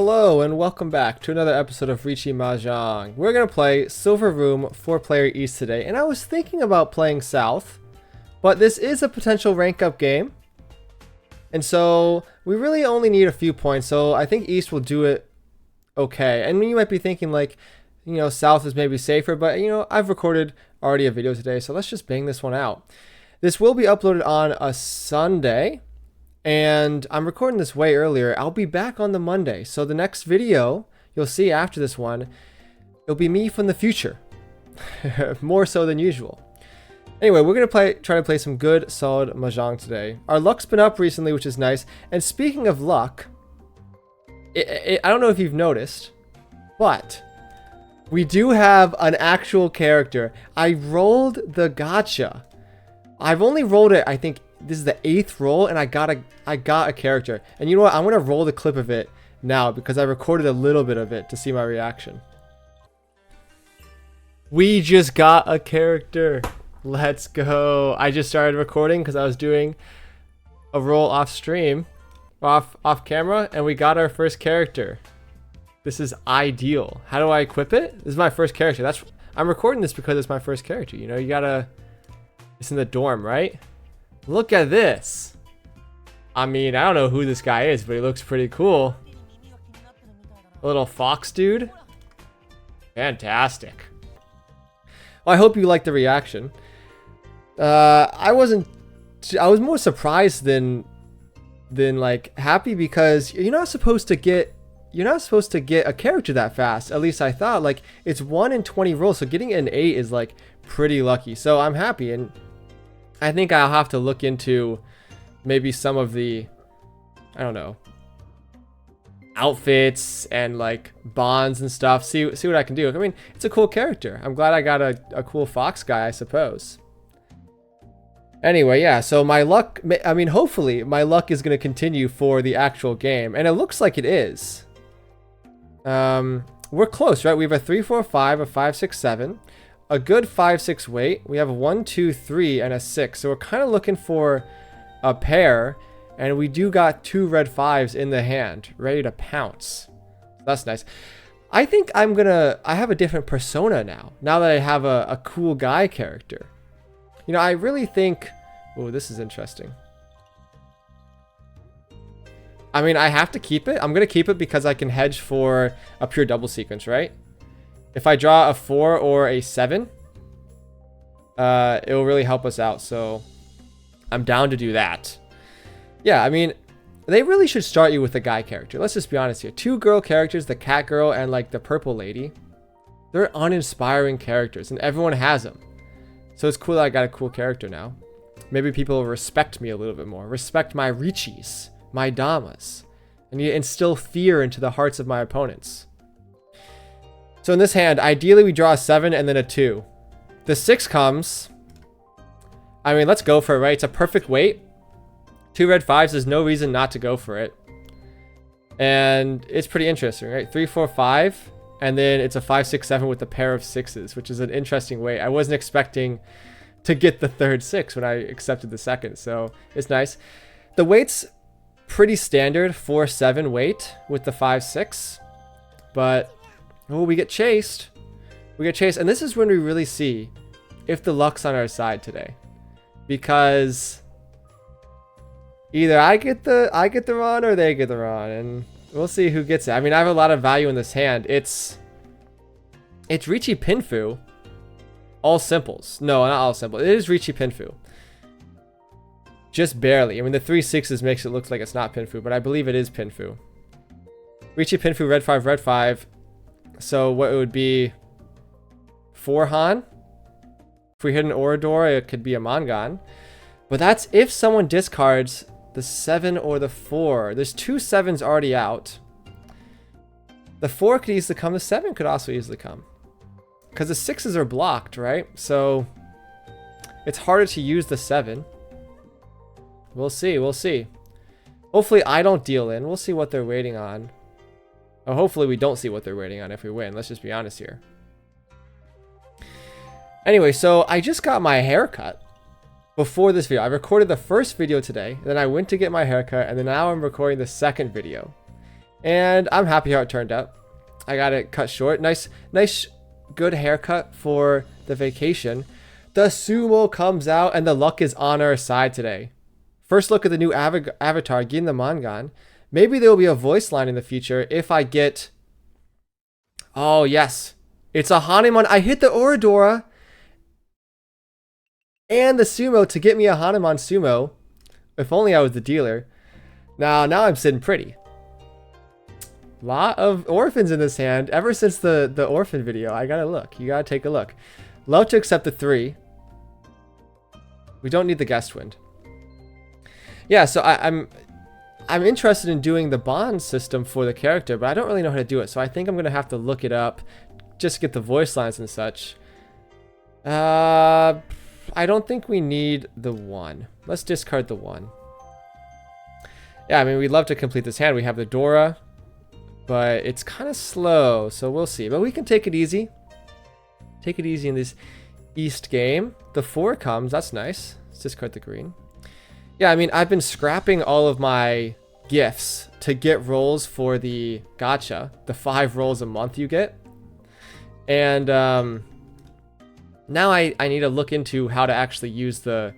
Hello and welcome back to another episode of Riichi Mahjong. We're going to play Silver Room 4-player East today, and I was thinking about playing South, but this is a potential rank up game, and so we really only need a few points, so I think East will do it okay. And you might be thinking like, South is maybe safer, but I've recorded already a video today, so let's just bang this one out. This will be uploaded on a Sunday. And I'm recording this way earlier. I'll be back on the Monday. So the next video you'll see after this one, it'll be me from the future. More so than usual. Anyway, we're going to try to play some good, solid Mahjong today. Our luck's been up recently, which is nice. And speaking of luck, I don't know if you've noticed, but we do have an actual character. I rolled the gacha. I've only rolled it, I think, this is the 8th roll, and I got a character. And you know what? I'm gonna roll the clip of it now because I recorded a little bit of it to see my reaction. We just got a character. Let's go. I just started recording because I was doing a roll off stream, off camera, and we got our first character. This is ideal. How do I equip it? This is my first character. I'm recording this because it's my first character. You gotta. It's in the dorm, right? Look at this. I mean, I don't know who this guy is, but he looks pretty cool. A little fox dude. Fantastic. Well, I hope you liked the reaction. I was more surprised than like happy because you're not supposed to get a character that fast. At least I thought. Like, it's 1 in 20 rolls, so getting an 8 is like pretty lucky. So I'm happy, and I think I'll have to look into maybe some of the, I don't know, outfits and like bonds and stuff. See what I can do. I mean, it's a cool character. I'm glad I got a cool fox guy, I suppose. Anyway, yeah, so my luck, I mean, hopefully my luck is going to continue for the actual game. And it looks like it is. We're close, right? We have a 3, 4, 5, a 5, 6, 7. A good 5, 6 weight. We have a 1, 2, 3, and a 6. So we're kind of looking for a pair. And we do got 2 red 5s in the hand, ready to pounce. That's nice. I think I have a different persona now. Now that I have a cool guy character. I really think, oh, this is interesting. I mean, I have to keep it. I'm going to keep it because I can hedge for a pure double sequence, right? If I draw a 4 or a 7, it will really help us out. So I'm down to do that. Yeah, I mean, they really should start you with a guy character. Let's just be honest here. 2 girl characters, the cat girl and like the purple lady. They're uninspiring characters and everyone has them. So it's cool that I got a cool character now. Maybe people will respect me a little bit more. Respect my Riichis, my Damas. And you instill fear into the hearts of my opponents. So in this hand, ideally we draw a 7 and then a 2. The 6 comes. I mean, let's go for it, right? It's a perfect weight. 2 red 5s, there's no reason not to go for it. And it's pretty interesting, right? 3, 4, 5. And then it's a 5, 6, 7 with a pair of 6s, which is an interesting weight. I wasn't expecting to get the third 6 when I accepted the second. So it's nice. The weight's pretty standard, 4, 7 weight with the 5, 6. But oh, we get chased. We get chased. And this is when we really see if the luck's on our side today. Because either I get the run or they get the run. And we'll see who gets it. I mean, I have a lot of value in this hand. It's Riichi Pinfu. All simples. No, not all simple. It is Riichi Pinfu. Just barely. I mean, the 3 6s makes it look like it's not Pinfu, but I believe it is Pinfu. Riichi Pinfu, red 5, red 5. So what it would be 4 Han. If we hit an Orador, it could be a Mangan. But that's if someone discards the 7 or the 4. There's 2 7s already out. The 4 could easily come. The 7 could also easily come. Because the 6s are blocked, right? So it's harder to use the 7. We'll see. We'll see. Hopefully I don't deal in. We'll see what they're waiting on. Or hopefully we don't see what they're waiting on if we win. Let's just be honest here. Anyway, so I just got my hair cut before this video. I recorded the first video today, then I went to get my haircut, and then now I'm recording the second video. And I'm happy how it turned out. I got it cut short. Nice, good haircut for the vacation. The sumo comes out and the luck is on our side today. First look at the new avatar, Gin the Mangan. Maybe there will be a voice line in the future if I get... Oh, yes. It's a Hanuman. I hit the Oradora and the sumo to get me a Hanuman sumo. If only I was the dealer. Now I'm sitting pretty. Lot of orphans in this hand. Ever since the orphan video, I gotta look. You gotta take a look. Love to accept the 3. We don't need the guest wind. Yeah, so I'm interested in doing the bond system for the character, but I don't really know how to do it. So I think I'm gonna have to look it up, just get the voice lines and such. I don't think we need the 1. Let's discard the 1. Yeah, I mean, we'd love to complete this hand. We have the Dora, but it's kind of slow, so we'll see. But we can take it easy. Take it easy in this East game. The 4 comes. That's nice. Let's discard the green. Yeah, I mean, I've been scrapping all of my gifts to get rolls for the gacha. The 5 rolls a month you get. And now I need to look into how to actually use them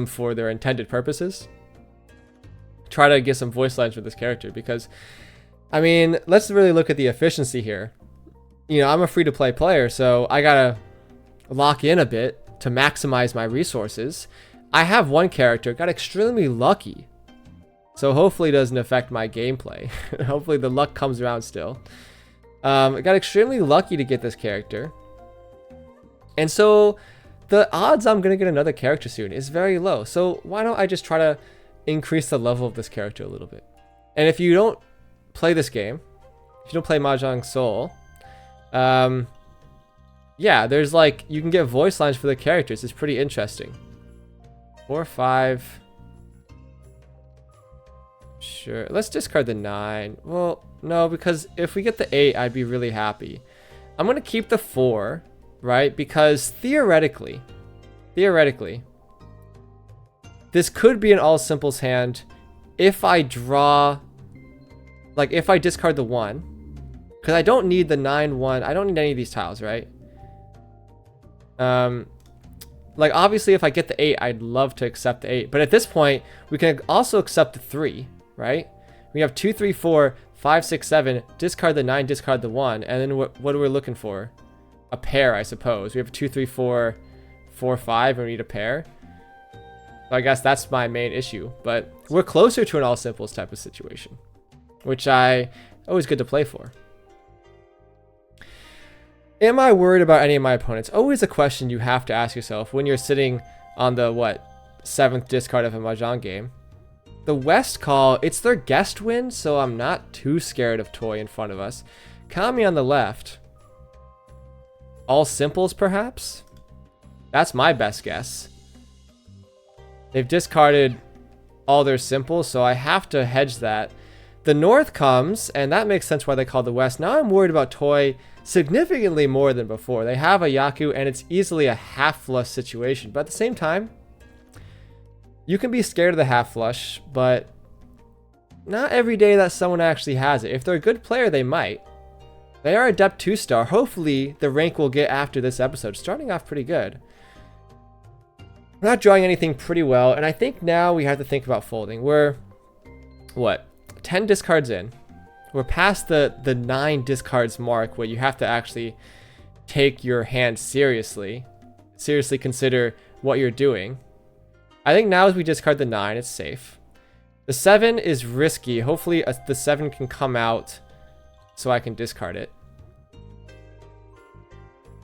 for their intended purposes. Try to get some voice lines for this character because, I mean, let's really look at the efficiency here. You know, I'm a free-to-play player, so I gotta lock in a bit to maximize my resources. I have one character, got extremely lucky, so hopefully it doesn't affect my gameplay. Hopefully the luck comes around still. I got extremely lucky to get this character, and so the odds I'm gonna get another character soon is very low. So why don't I just try to increase the level of this character a little bit? And if you don't play this game, if you don't play Mahjong Soul, yeah, there's like, you can get voice lines for the characters. It's pretty interesting. 4, 5. Sure, let's discard the 9. Well, no, because if we get the 8, I'd be really happy. I'm gonna keep the 4, right? Because theoretically, this could be an all simples hand if I draw, like if I discard the 1, because I don't need the 9, 1. I don't need any of these tiles, right? Like obviously if I get the 8, I'd love to accept the 8. But at this point, we can also accept the 3, right? We have 2, 3, 4, 5, 6, 7, discard the 9, discard the 1. And then what are we looking for? A pair, I suppose. We have 2, 3, 4, 4, 5, and we need a pair. So I guess that's my main issue. But we're closer to an all simples type of situation, which always good to play for. Am I worried about any of my opponents? Always a question you have to ask yourself when you're sitting on the, 7th discard of a Mahjong game. The West call, it's their guest win, so I'm not too scared of Toy in front of us. Kami on the left. All simples, perhaps? That's my best guess. They've discarded all their simples, so I have to hedge that. The North comes, and that makes sense why they call the West. Now I'm worried about Toy significantly more than before. They have a Yaku, and it's easily a half flush situation. But at the same time, you can be scared of the half flush, but not every day that someone actually has it. If they're a good player, they might. They are Adept 2-star. Hopefully, the rank will get after this episode. Starting off pretty good. We're not drawing anything pretty well, and I think now we have to think about folding. We're, 10 discards in. We're past the 9 discards mark where you have to actually take your hand seriously. Seriously consider what you're doing. I think now as we discard the 9, it's safe. The 7 is risky. Hopefully the 7 can come out so I can discard it.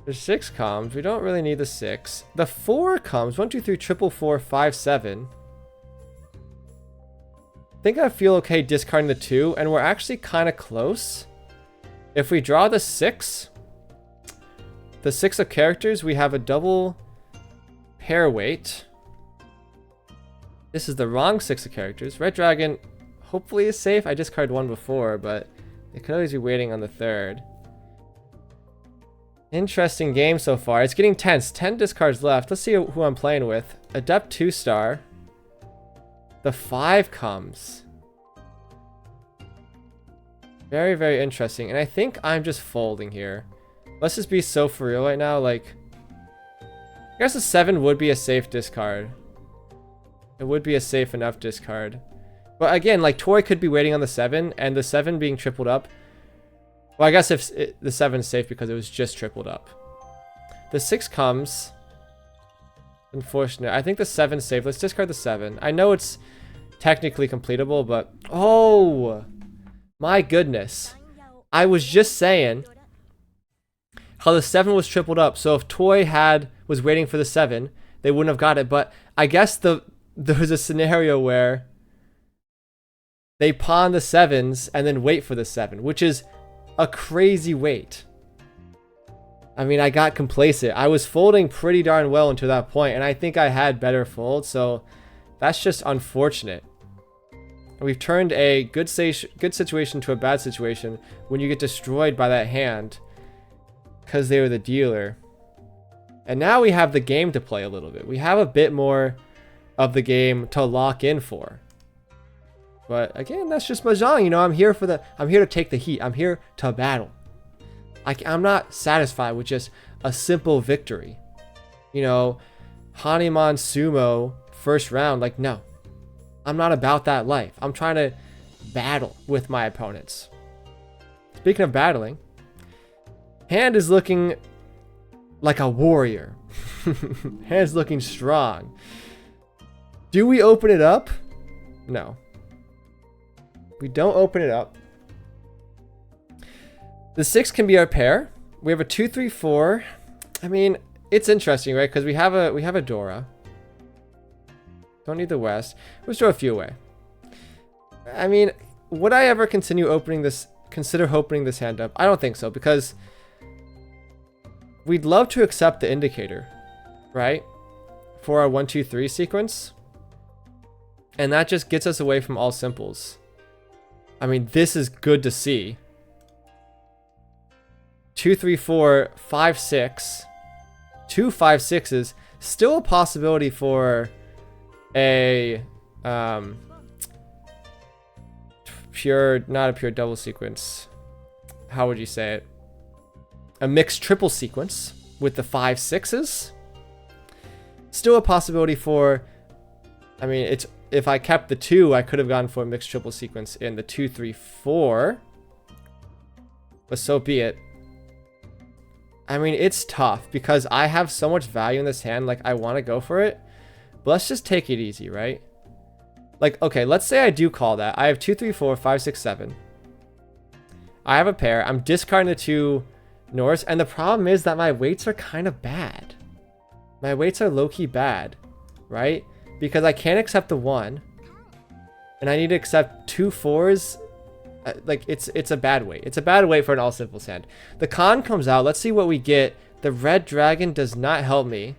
The 6 comes. We don't really need the 6. The 4 comes. 1, 2, 3, triple 4, 5, 7. I think I feel okay discarding the 2, and we're actually kind of close. If we draw the 6 of characters, we have a double pair weight. This is the wrong 6 of characters. Red Dragon hopefully is safe. I discarded 1 before, but it could always be waiting on the 3rd. Interesting game so far. It's getting tense. 10 discards left. Let's see who I'm playing with. Adept 2-star. The 5 comes. Very, very interesting. And I think I'm just folding here. Let's just be so for real right now. Like, I guess a 7 would be a safe discard. It would be a safe enough discard. But again, like, Toy could be waiting on the 7, and the 7 being tripled up. Well, I guess if the 7 is safe because it was just tripled up. The 6 comes. Unfortunate. I think the 7's safe. Let's discard the 7. I know it's technically completable, but... Oh! My goodness. I was just saying how the 7 was tripled up. So if Toy was waiting for the 7, they wouldn't have got it. But I guess there was a scenario where they pawn the 7s and then wait for the 7, which is a crazy wait. I mean, I got complacent. I was folding pretty darn well until that point, and I think I had better folds, so that's just unfortunate. We've turned a good situation to a bad situation when you get destroyed by that hand because they were the dealer. And now we have the game to play a little bit. We have a bit more of the game to lock in for. But again, that's just Mahjong. You know, I'm here to take the heat. I'm here to battle. I'm not satisfied with just a simple victory. You know, Hanuman Sumo first round, like, no. I'm not about that life. I'm trying to battle with my opponents. Speaking of battling, hand is looking like a warrior. Hand's looking strong. Do we open it up? No. We don't open it up. The 6 can be our pair. We have a 2, 3, 4. I mean, it's interesting, right? Because we have a Dora. Don't need the West. Let's throw a few away. I mean, would I ever consider opening this hand up? I don't think so, because we'd love to accept the indicator, right? For our 1, 2, 3 sequence. And that just gets us away from all simples. I mean, this is good to see. 2, 3, 4, 5, 6. 2 5 6s. Still a possibility for a not a pure double sequence. How would you say it? A mixed triple sequence with the 5 6s. Still a possibility for, I mean, it's, if I kept the 2, I could have gone for a mixed triple sequence in the 2, 3, 4. But so be it. I mean, it's tough because I have so much value in this hand. Like, I want to go for it. But let's just take it easy, right? Like, okay, let's say I do call that. I have 2, 3, 4, 5, 6, 7. I have a pair. I'm discarding the 2 Norse. And the problem is that my weights are kind of bad. My weights are low-key bad, right? Because I can't accept the 1. And I need to accept 2 4s. Like, it's a bad weight. It's a bad weight for an all simples hand. The con comes out. Let's see what we get. The red dragon does not help me.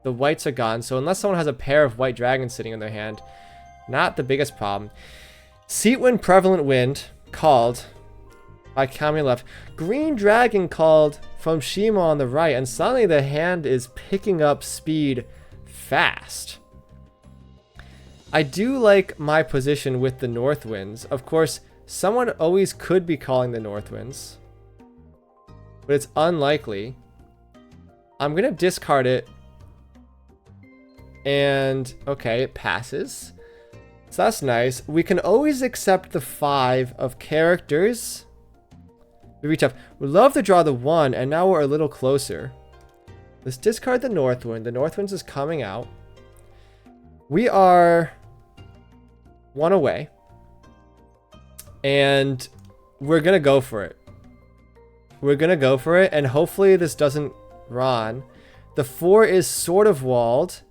The whites are gone. So unless someone has a pair of white dragons sitting in their hand, not the biggest problem. Seat Wind, Prevalent Wind, called by Kami left. Green Dragon called from Shima on the right. And suddenly the hand is picking up speed fast. I do like my position with the North Winds. Of course, someone always could be calling the North Winds, but it's unlikely. I'm going to discard it. And, okay, it passes. So that's nice. We can always accept the 5 of characters. Very tough. We'd love to draw the 1, and now we're a little closer. Let's discard the North Wind. The North Winds is coming out. We are 1 away. And we're going to go for it. We're going to go for it, and hopefully this doesn't run. The 4 is sort of walled.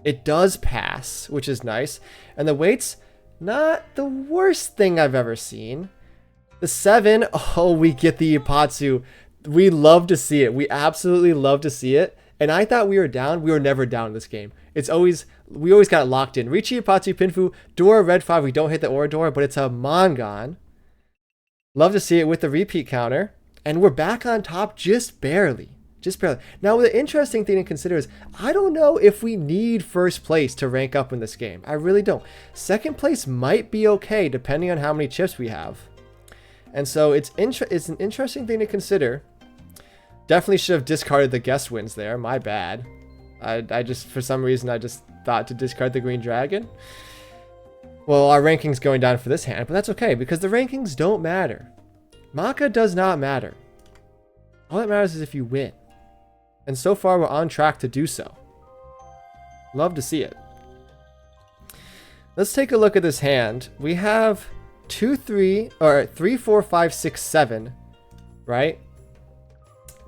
It does pass, which is nice. And the weight's not the worst thing I've ever seen. The 7, oh, we get the Ipatsu. We love to see it. We absolutely love to see it. And I thought we were down. We were never down in this game. We always got locked in. Riichi, Ipatsu, Pinfu, Dora, red 5. We don't hit the Oradora, but it's a Mongon. Love to see it with the repeat counter. And we're back on top just barely. Just barely. Now, the interesting thing to consider is I don't know if we need first place to rank up in this game. I really don't. Second place might be okay, depending on how many chips we have. And so it's an interesting thing to consider. Definitely should have discarded the guess wins there. My bad. I just, for some reason, I just thought to discard the green dragon. Well, our ranking's going down for this hand, but that's okay because the rankings don't matter. Maka does not matter. All that matters is if you win. And so far, we're on track to do so. Love to see it. Let's take a look at this hand. We have 2, 3, or 3, 4, 5, 6, 7, right?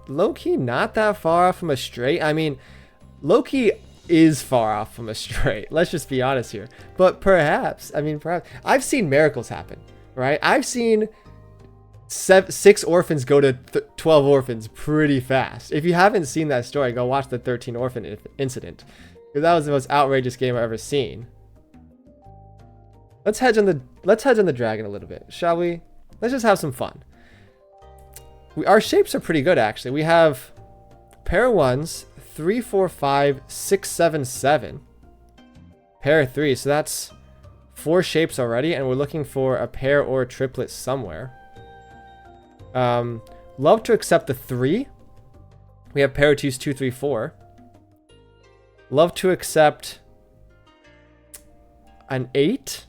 Low-key not that far off from a straight. I mean, low-key is far off from a straight. Let's just be honest here. But perhaps, I've seen miracles happen, right? I've seen 6 orphans go to 12 orphans pretty fast. If you haven't seen that story, go watch the 13 orphan incident. Because that was the most outrageous game I've ever seen. Let's hedge on the dragon a little bit, shall we? Let's just have some fun. Our shapes are pretty good, actually. We have pair of 1s, 3, 4, 5, 6, 7, 7. Pair of 3, so that's 4 shapes already, and we're looking for a pair or a triplet somewhere. Love to accept the 3. We have pair of 2s, 2, 3, 4. Love to accept an 8.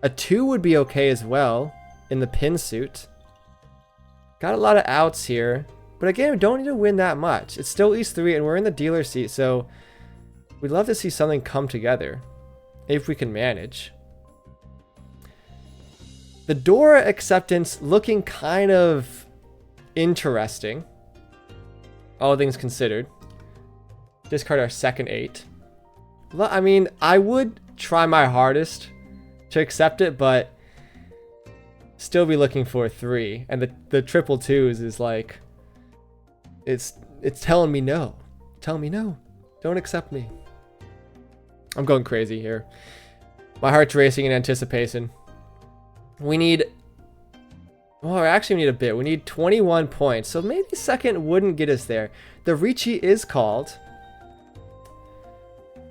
A 2 would be okay as well in the pin suit. Got a lot of outs here. But again, we don't need to win that much. It's still East 3 and we're in the dealer seat, so we'd love to see something come together if we can manage. The Dora acceptance looking kind of interesting. All things considered. Discard our second 8. I mean, I would try my hardest to accept it, but still be looking for a 3. And the triple 2s is like, it's telling me no. Telling me no. Don't accept me. I'm going crazy here. My heart's racing in anticipation. We need, well, actually we need a bit. We need 21 points. So maybe second wouldn't get us there. The Riichi is called.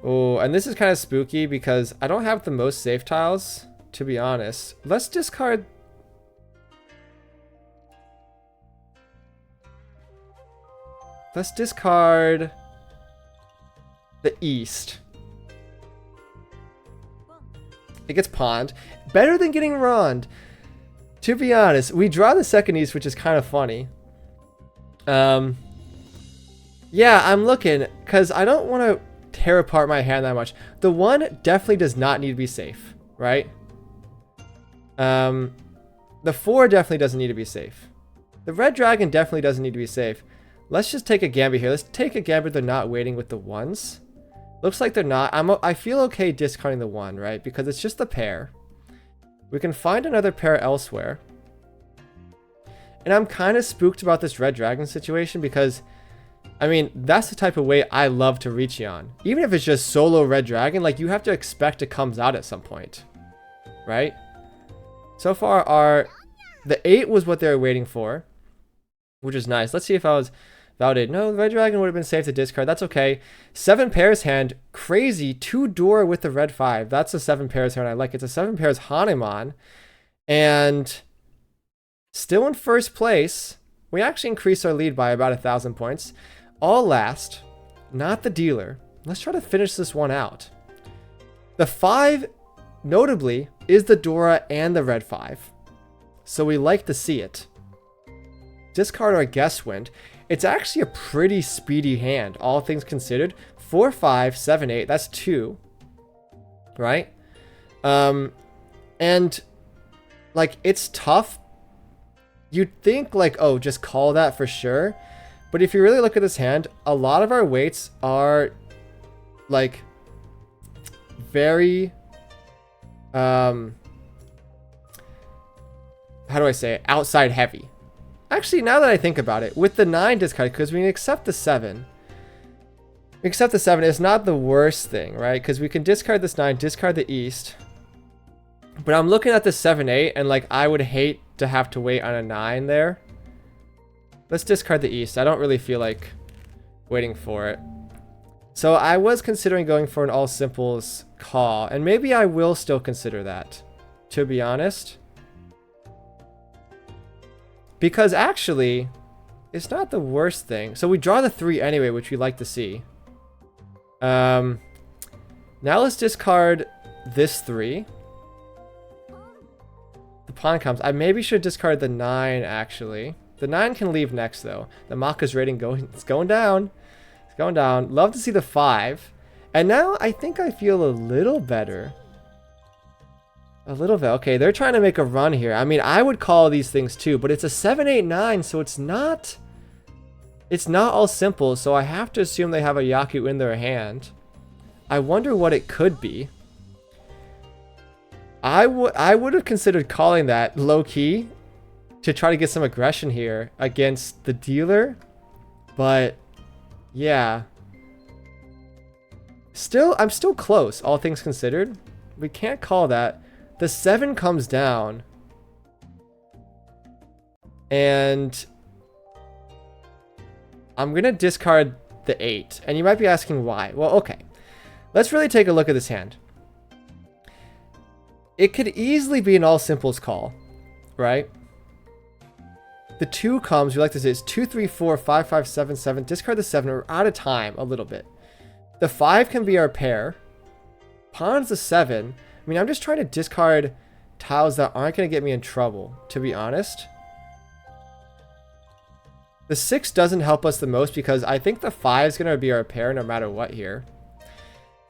Oh, and this is kind of spooky because I don't have the most safe tiles, to be honest. Let's discard. Let's discard the East. It gets pawned. Better than getting Rond. To be honest, we draw the second East, which is kind of funny. Yeah, I'm looking because I don't want to tear apart my hand that much. The 1 definitely does not need to be safe, right? The 4 definitely doesn't need to be safe. The red dragon definitely doesn't need to be safe. Let's just take a gambit here. Let's take a gambit. They're not waiting with the 1s. Looks like they're not. I feel okay discarding the 1, right? Because it's just the pair. We can find another pair elsewhere. And I'm kind of spooked about this red dragon situation because, I mean, that's the type of way I love to Riichi on. Even if it's just solo red dragon, like, you have to expect it comes out at some point. Right? So far, the 8 was what they were waiting for, which is nice. Let's see if I was validated. No, the red dragon would have been safe to discard. That's okay. 7 pairs hand. Crazy. 2 Dora with the red 5. That's a 7 pairs hand I like. It's a 7 pairs Hanuman. And still in first place. We actually increased our lead by about 1,000 points. All last. Not the dealer. Let's try to finish this one out. The 5, notably, is the Dora and the red 5. So we like to see it. Discard our guess wind. It's actually a pretty speedy hand, all things considered. 4, 5, 7, 8. That's 2. Right? And, like, it's tough. You'd think, like, oh, just call that for sure. But if you really look at this hand, a lot of our weights are, like, very, how do I say it? Outside heavy. Actually, now that I think about it, with the 9 discard, because we can accept the 7. We accept the 7. It's not the worst thing, right? Because we can discard this 9, discard the East. But I'm looking at the 7, 8, and, like, I would hate to have to wait on a 9 there. Let's discard the East. I don't really feel like waiting for it. So I was considering going for an all simples call, and maybe I will still consider that, to be honest. Because actually, it's not the worst thing. So we draw the 3 anyway, which we like to see. Now let's discard this 3. The pawn comes. I maybe should discard the 9, actually. The 9 can leave next, though. The Maka's rating it's going down. It's going down. Love to see the 5. And now I think I feel a little better. A little bit. Okay, they're trying to make a run here. I mean, I would call these things too, but it's a 7, 8, 9, so it's not all simple, so I have to assume they have a Yaku in their hand. I wonder what it could be. I would have considered calling that low-key to try to get some aggression here against the dealer, but yeah. I'm still close, all things considered. We can't call that. The 7 comes down. And I'm going to discard the 8. And you might be asking why. Well, okay. Let's really take a look at this hand. It could easily be an all simples call, right? The 2 comes, we like to say it's 2, 3, 4, 5, 5, 7, 7. Discard the 7. We're out of time a little bit. The 5 can be our pair. Pawn's the 7. I mean, I'm just trying to discard tiles that aren't going to get me in trouble, to be honest. The 6 doesn't help us the most because I think the 5 is going to be our pair no matter what here.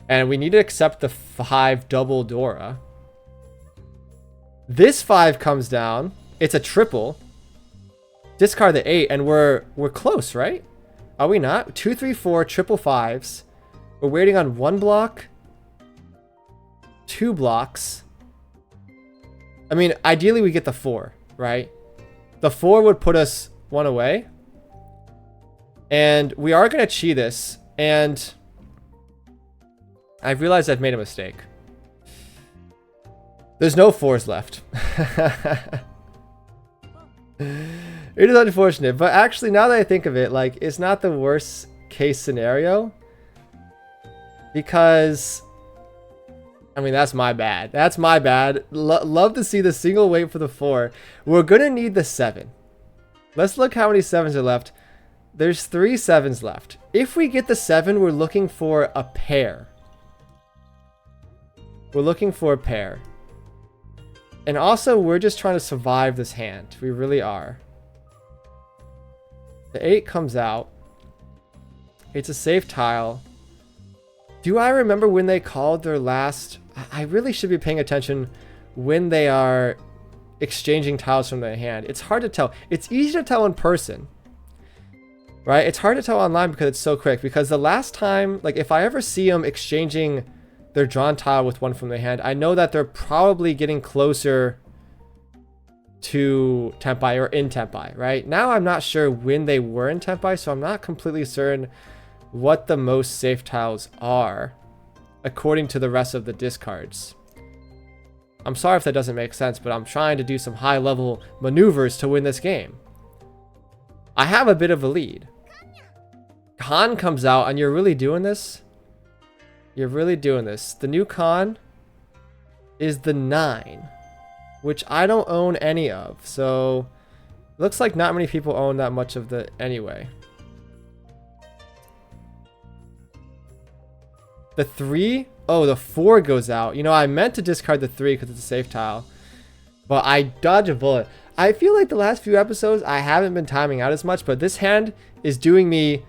And we need to accept the 5 double Dora. This 5 comes down. It's a triple. Discard the 8 and we're close, right? Are we not? 2, 3, 4, triple 5s. We're waiting on 1 block. 2 blocks. I mean, ideally we get the 4, right? The 4 would put us 1 away. And we are going to chi this. And I've realized I've made a mistake. There's no 4s left. It is unfortunate. But actually, now that I think of it, like, it's not the worst case scenario. Because I mean, that's my bad. That's my bad. Love to see the single wait for the 4. We're going to need the 7. Let's look how many 7s are left. There's 3 7s left. If we get the 7, we're looking for a pair. We're looking for a pair. And also, we're just trying to survive this hand. We really are. The 8 comes out. It's a safe tile. Do I remember when they called their last... I really should be paying attention when they are exchanging tiles from their hand. It's hard to tell. It's easy to tell in person, right? It's hard to tell online because it's so quick. Because the last time, like if I ever see them exchanging their drawn tile with one from their hand, I know that they're probably getting closer to Tenpai or in Tenpai, right? Now I'm not sure when they were in Tenpai, so I'm not completely certain what the most safe tiles are according to the rest of the discards. I'm sorry if that doesn't make sense, but I'm trying to do some high level maneuvers to win this game. I have a bit of a lead. Khan comes out and you're really doing this? You're really doing this. The new Khan is the 9, which I don't own any of. So looks like not many people own that much of the anyway. The 3? Oh, the 4 goes out. You know, I meant to discard the 3 because it's a safe tile. But I dodged a bullet. I feel like the last few episodes, I haven't been timing out as much. But this hand is doing me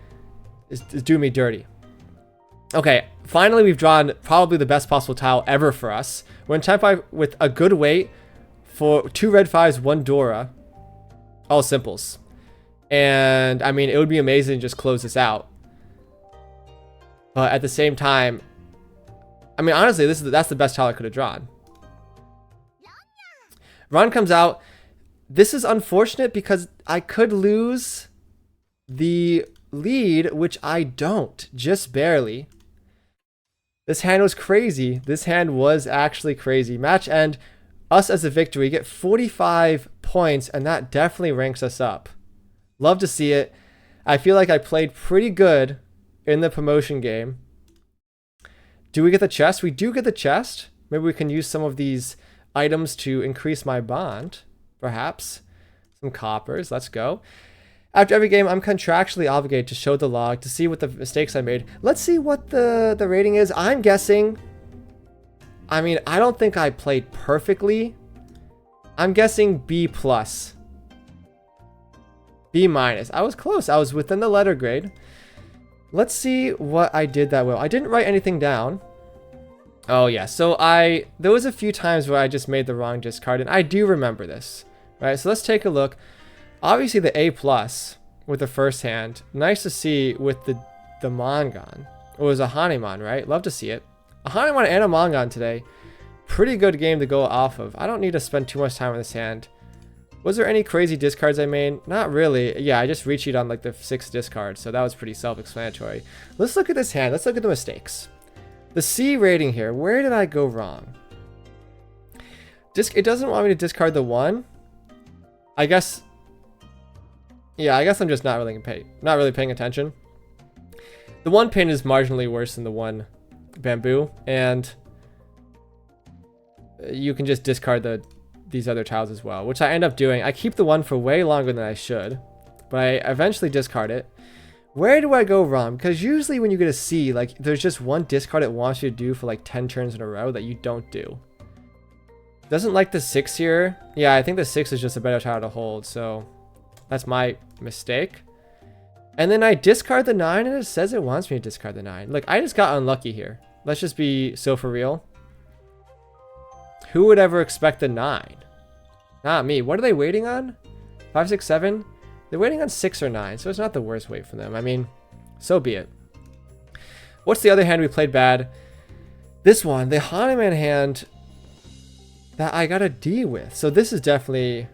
dirty. Okay, finally we've drawn probably the best possible tile ever for us. We're in Tenpai with a good weight for 2 red 5s, 1 Dora. All simples. And, I mean, it would be amazing to just close this out. But at the same time, I mean, honestly, that's the best tile I could have drawn. Ron comes out. This is unfortunate because I could lose the lead, which I don't, just barely. This hand was crazy. This hand was actually crazy. Match end, us as a victory, get 45 points, and that definitely ranks us up. Love to see it. I feel like I played pretty good in the promotion game. Do we get the chest? We do get the chest. Maybe we can use some of these items to increase my bond, perhaps. Some coppers. Let's go. After every game, I'm contractually obligated to show the log to see what the mistakes I made. Let's see what the rating is. I'm guessing... I mean, I don't think I played perfectly. I'm guessing B+. B-. I was close. I was within the letter grade. Let's see what I did that well. I didn't write anything down. Oh, yeah. So there was a few times where I just made the wrong discard, and I do remember this. Right? So let's take a look. Obviously, the A+ with the first hand. Nice to see with the Mangan. It was a Hanemon, right? Love to see it. A Hanemon and a Mangan today. Pretty good game to go off of. I don't need to spend too much time on this hand. Was there any crazy discards I made? Not really. Yeah, I just Riichi'd on like the 6 discards, so that was pretty self-explanatory. Let's look at this hand. Let's look at the mistakes. The C rating here. Where did I go wrong? It doesn't want me to discard the 1. I guess... Yeah, I guess I'm just not really paying attention. The 1 pin is marginally worse than the 1 bamboo, and you can just discard these other tiles as well, which I end up doing. I keep the 1 for way longer than I should, but I eventually discard it. Where do I go wrong? Because usually when you get a C, like, there's just one discard it wants you to do for like 10 turns in a row that you don't do. Doesn't like the 6 here. Yeah, I think the 6 is just a better tile to hold, so that's my mistake. And then I discard the 9, and it says it wants me to discard the 9. Like, I just got unlucky here. Let's just be so for real. Who would ever expect the 9? Not me. What are they waiting on? 5, 6, 7? They're waiting on 6 or 9, so it's not the worst wait for them. I mean, so be it. What's the other hand we played bad? This one, the Hanuman hand that I got a D with. So this is definitely...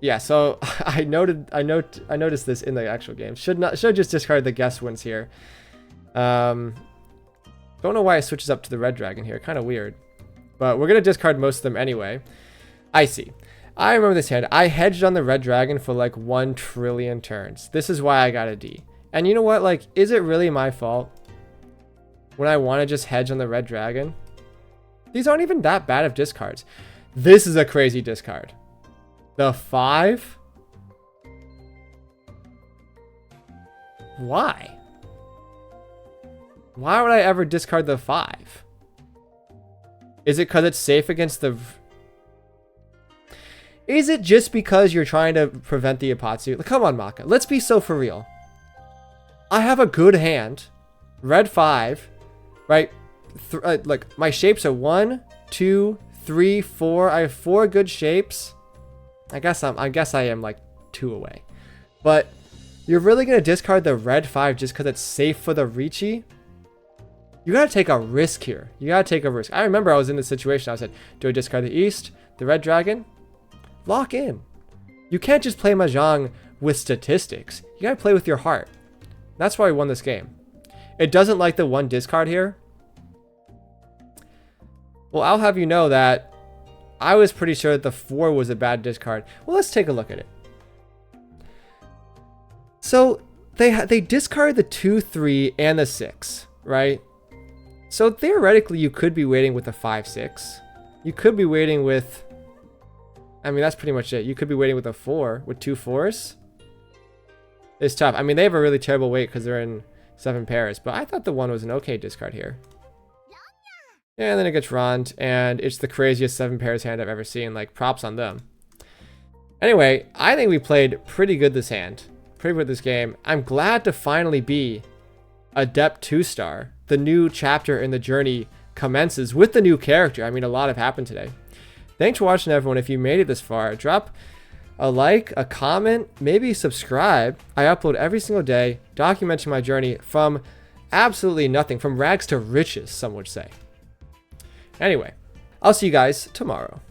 Yeah, so I noticed this in the actual game. Should just discard the guess wins here. Don't know why it switches up to the red dragon here. Kind of weird. But we're going to discard most of them anyway. I see. I remember this hand. I hedged on the red dragon for like 1 trillion turns. This is why I got a D. And you know what? Like, is it really my fault when I want to just hedge on the red dragon? These aren't even that bad of discards. This is a crazy discard. The 5? Why? Why would I ever discard the 5? Is it because it's safe against the... Is it just because you're trying to prevent the Apatsu? Come on, Maka. Let's be so for real. I have a good hand. Red 5. Right? Like, my shapes are 1, 2, 3, 4. I have 4 good shapes. I guess I am like 2 away. But you're really going to discard the red 5 just because it's safe for the Riichi? You got to take a risk here. You got to take a risk. I remember I was in this situation. I said, do I discard the East, the red dragon? Lock in. You can't just play Mahjong with statistics. You got to play with your heart. That's why we won this game. It doesn't like the 1 discard here. Well, I'll have you know that I was pretty sure that the 4 was a bad discard. Well, let's take a look at it. So they discard the 2, 3, and the 6, right? So theoretically, you could be waiting with the 5, 6. You could be waiting with... I mean, that's pretty much it. You could be waiting with a 4, with 2 4s. It's tough. I mean, they have a really terrible wait because they're in 7 pairs. But I thought the 1 was an okay discard here. And then it gets Rond, and it's the craziest 7 pairs hand I've ever seen. Like, props on them. Anyway, I think we played pretty good this hand. Pretty good this game. I'm glad to finally be Adept 2-star. The new chapter in the journey commences with the new character. I mean, a lot have happened today. Thanks for watching, everyone. If you made it this far, drop a like, a comment, maybe subscribe. I upload every single day, documenting my journey from absolutely nothing, from rags to riches, some would say. Anyway, I'll see you guys tomorrow.